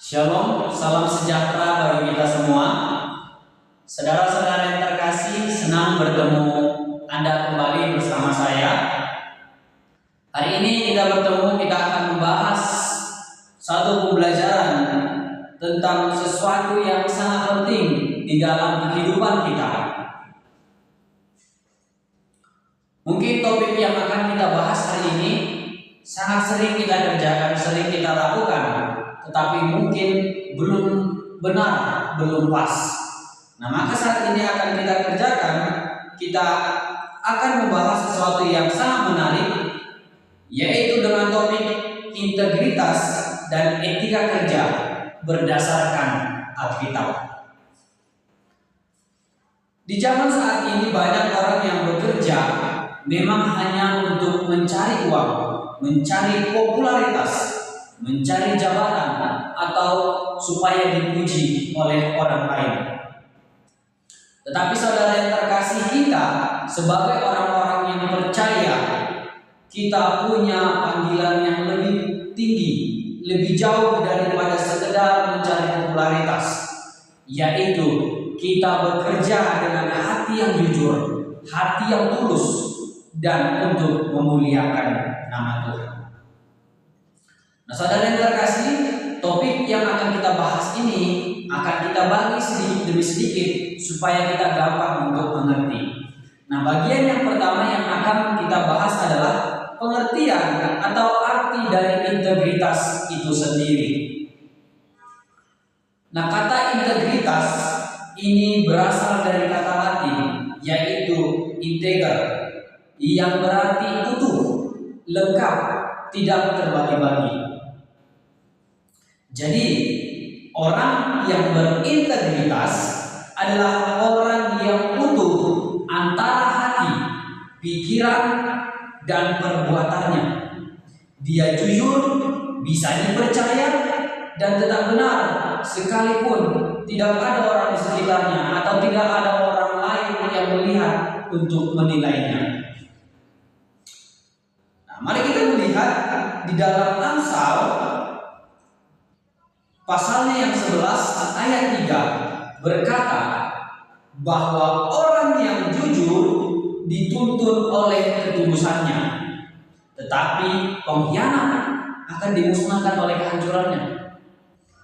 Shalom, salam sejahtera bagi kita semua. Saudara-saudara yang terkasih, senang bertemu Anda kembali bersama saya. Hari ini kita akan membahas satu pembelajaran tentang sesuatu yang sangat penting di dalam kehidupan kita. Mungkin topik yang akan kita bahas hari ini sangat sering kita kerjakan, sering kita lakukan, tetapi mungkin belum benar, belum pas. Nah, maka saat ini akan kita kerjakan, kita akan membahas sesuatu yang sangat menarik, yaitu dengan topik integritas dan etika kerja berdasarkan Alkitab. Di zaman saat ini banyak orang yang bekerja memang hanya untuk mencari uang, mencari popularitas, mencari jabatan, atau supaya dipuji oleh orang lain. Tetapi saudara yang terkasih, kita sebagai orang-orang yang percaya, kita punya panggilan yang lebih tinggi, lebih jauh daripada sekedar mencari popularitas, yaitu kita bekerja dengan hati yang jujur, hati yang tulus, dan untuk memuliakan nama Tuhan. Nah, saudara yang terkasih, topik yang akan kita bahas ini akan kita bagi sedikit demi sedikit supaya kita gampang untuk mengerti. Nah, bagian yang pertama yang akan kita bahas adalah pengertian atau arti dari integritas itu sendiri. Nah, kata integritas ini berasal dari kata Latin, yaitu integer, yang berarti utuh, lengkap, tidak terbagi-bagi. Jadi, orang yang berintegritas adalah orang yang utuh antara hati, pikiran, dan perbuatannya. Dia jujur, bisa dipercaya, dan tetap benar sekalipun tidak ada orang di sekitarnya atau tidak ada orang lain yang melihat untuk menilainya. Nah, mari kita melihat di dalam Amsal pasalnya yang 11 ayat 3 berkata bahwa orang yang jujur dituntun oleh ketulusannya, tetapi pengkhianat akan dimusnahkan oleh kehancurannya.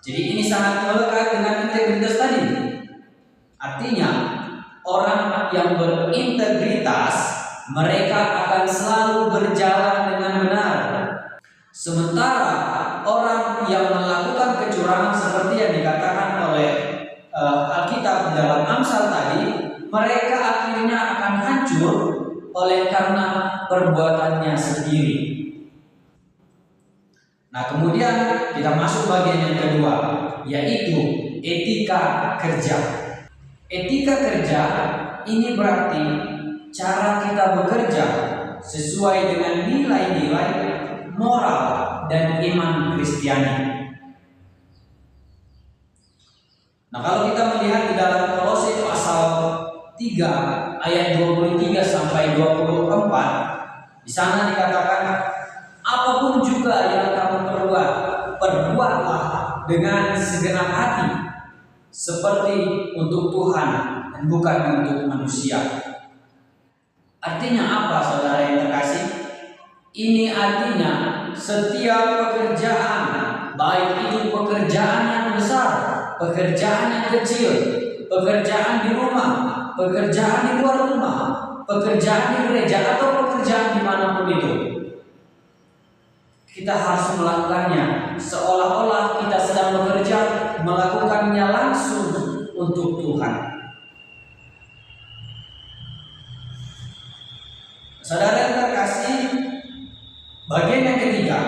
Jadi ini sangat melekat dengan integritas tadi. Artinya orang yang berintegritas, mereka akan selalu berjalan dengan benar. Sementara orang yang melakukan kecurangan seperti yang dikatakan oleh Alkitab dalam Amsal tadi, mereka akhirnya akan hancur oleh karena perbuatannya sendiri. Nah, kemudian kita masuk bagian yang kedua, yaitu etika kerja. Etika kerja ini berarti cara kita bekerja sesuai dengan nilai-nilai moral dan iman Kristiani. Nah, kalau kita melihat di dalam Kolose pasal 3 ayat 23 sampai 24, di sana dikatakan, apapun juga yang kamu perbuat, perbuatlah dengan segenap hati, seperti untuk Tuhan dan bukan untuk manusia. Artinya apa, saudara yang terkasih? Ini artinya setiap pekerjaan, baik itu pekerjaan yang besar, pekerjaan yang kecil, pekerjaan di rumah, pekerjaan di luar rumah, pekerjaan di gereja, atau pekerjaan dimanapun itu, kita harus melakukannya seolah-olah kita sedang bekerja, melakukannya langsung untuk Tuhan. Saudara yang terkasih, bagian yang ketiga,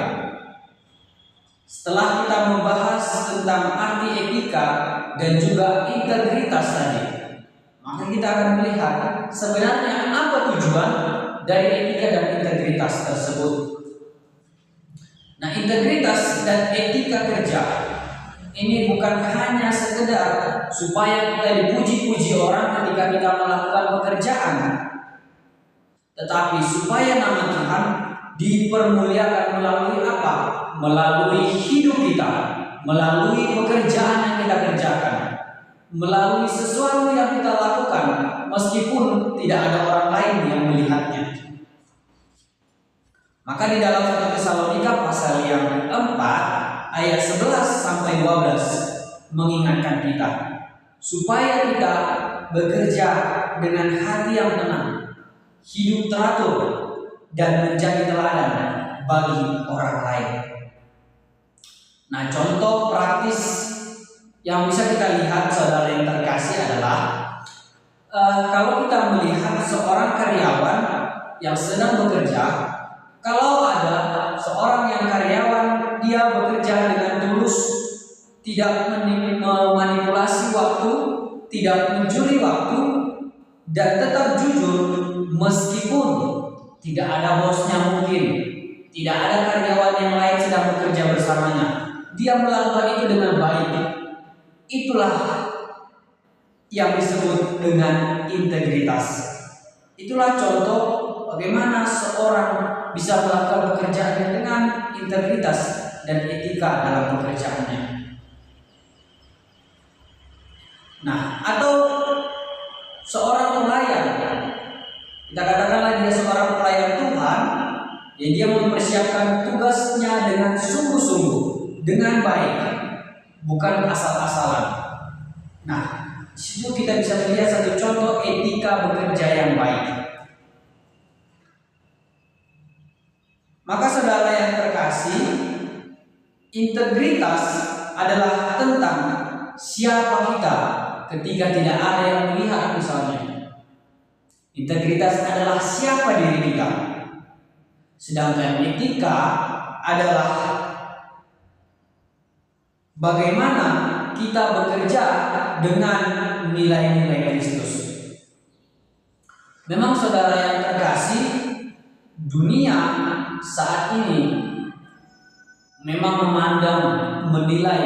setelah kita membahas tentang arti etika dan juga integritas tadi, maka kita akan melihat sebenarnya apa tujuan dari etika dan integritas tersebut. Nah, integritas dan etika kerja ini bukan hanya sekedar supaya kita dipuji-puji orang ketika kita melakukan pekerjaan, tetapi supaya nama Tuhan dipermuliakan melalui apa? Melalui hidup kita, melalui pekerjaan yang kita kerjakan, melalui sesuatu yang kita lakukan, meskipun tidak ada orang lain yang melihatnya. Maka di dalam 1 Tesalonika pasal yang 4 ayat 11 sampai 12 mengingatkan kita supaya kita bekerja dengan hati yang tenang, hidup teratur, dan menjadi teladan bagi orang lain. Nah, contoh praktis yang bisa kita lihat, saudara yang terkasih, adalah kalau kita melihat seorang karyawan yang sedang bekerja, kalau ada seorang yang karyawan dia bekerja dengan tulus, tidak memanipulasi waktu, tidak mencuri waktu, dan tetap jujur meskipun tidak ada bosnya, mungkin tidak ada karyawan yang lain sedang bekerja bersamanya, dia melakukan itu dengan baik. Itulah yang disebut dengan integritas. Itulah contoh bagaimana seorang bisa melakukan pekerjaannya dengan integritas dan etika dalam pekerjaannya. Nah, atau seorang pelayan, kita katakanlah dia seorang pelayan Tuhan, ya dia mempersiapkan tugasnya dengan sungguh-sungguh, dengan baik, bukan asal-asalan. Nah, di situ kita bisa melihat satu contoh etika bekerja yang baik. Maka saudara yang terkasih, integritas adalah tentang siapa kita ketika tidak ada yang melihat misalnya. Integritas adalah siapa diri kita. Sedangkan etika adalah bagaimana kita bekerja dengan nilai-nilai Kristus. Memang saudara yang terkasih, dunia saat ini memang memandang, menilai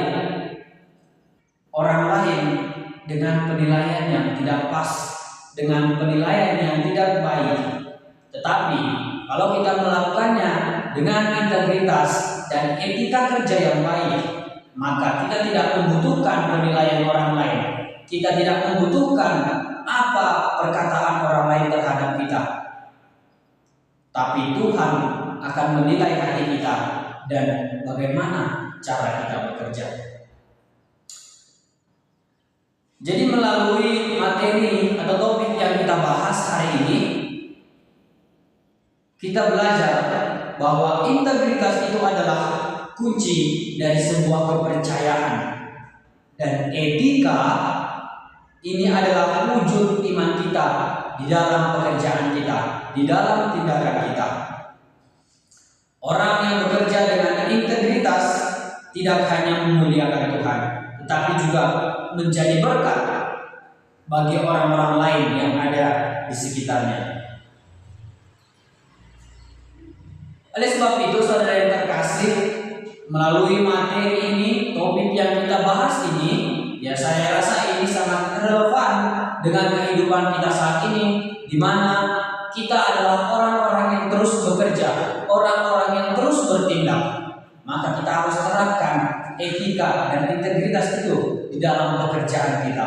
orang lain dengan penilaian yang tidak pas, dengan penilaian yang tidak baik. Tetapi kalau kita melakukannya dengan integritas dan etika kerja yang baik, maka kita tidak membutuhkan penilaian orang lain. Kita tidak membutuhkan apa perkataan orang lain terhadap kita. Tapi Tuhan akan menilai hati kita dan bagaimana cara kita bekerja. Jadi melalui materi atau topik yang kita bahas hari ini, kita belajar bahwa integritas itu adalah kunci dari sebuah kepercayaan, dan etika ini adalah wujud iman kita di dalam pekerjaan kita, di dalam tindakan kita. Orang yang bekerja dengan integritas tidak hanya memuliakan Tuhan, tetapi juga menjadi berkat bagi orang-orang lain yang ada di sekitarnya. Oleh sebab itu, saudara yang terkasih, melalui materi ini, topik yang kita bahas ini, ya saya rasa ini sangat relevan dengan kehidupan kita saat ini, di mana kita adalah orang-orang yang terus bekerja, orang-orang yang terus bertindak. Maka kita harus terapkan etika dan integritas itu di dalam pekerjaan kita.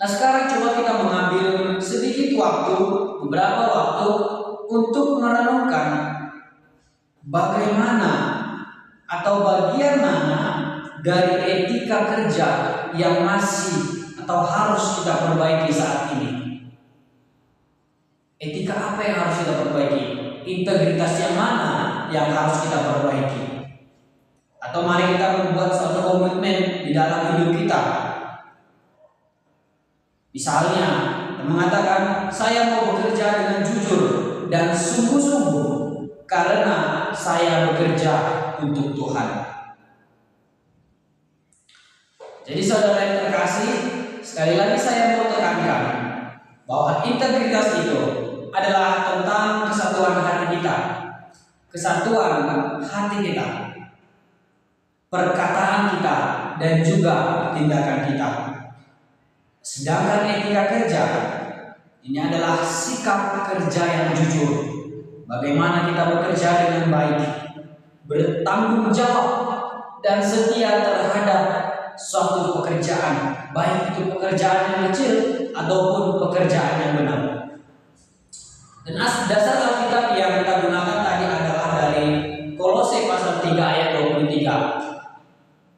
Nah, sekarang coba kita mengambil sedikit waktu, beberapa waktu, untuk merenungkan bagaimana atau bagian mana dari etika kerja yang masih atau harus kita perbaiki saat ini. Etika apa yang harus kita perbaiki? Integritas yang mana yang harus kita perbaiki? Atau mari kita membuat suatu komitmen di dalam hidup kita. Misalnya, mengatakan saya mau bekerja dengan jujur dan sungguh-sungguh karena saya bekerja untuk Tuhan. Jadi saudara yang terkasih, sekali lagi saya mau tekankan bahwa integritas itu adalah tentang kesatuan hati kita, kesatuan hati kita, perkataan kita, dan juga tindakan kita. Sedangkan etika kerja ini adalah sikap kerja yang jujur. Bagaimana kita bekerja dengan baik, bertanggung jawab dan setia terhadap suatu pekerjaan, baik itu pekerjaan yang kecil ataupun pekerjaan yang benar. Dan dasar Alkitab yang kita gunakan tadi adalah dari Kolose pasal 3 ayat 23.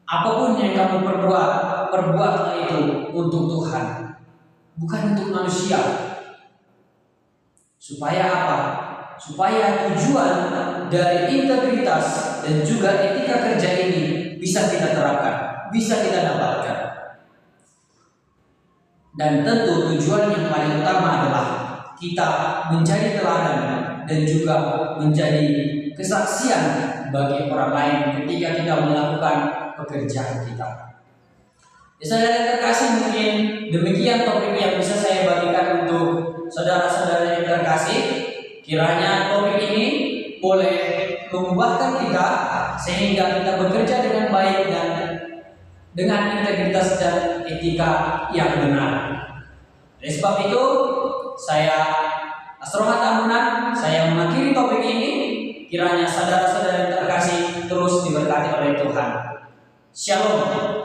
Apapun yang kamu perbuat, perbuatlah itu untuk Tuhan, bukan untuk manusia. Supaya apa? Supaya tujuan dari integritas dan juga etika kerja ini bisa kita terapkan, bisa kita dapatkan. Dan tentu tujuan yang paling utama adalah kita menjadi teladan dan juga menjadi kesaksian bagi orang lain ketika kita melakukan pekerjaan kita. Ya, saudara yang terkasih, mungkin demikian topik yang bisa saya bagikan untuk saudara-saudara yang terkasih. Kiranya topik ini boleh mengubahkan kita sehingga kita bekerja dengan baik dan dengan integritas dan etika yang benar. Oleh sebab itu, saya Astrohat Amunan, saya mengakhiri topik ini. Kiranya saudara-saudara yang terkasih terus diberkati oleh Tuhan. Shalom.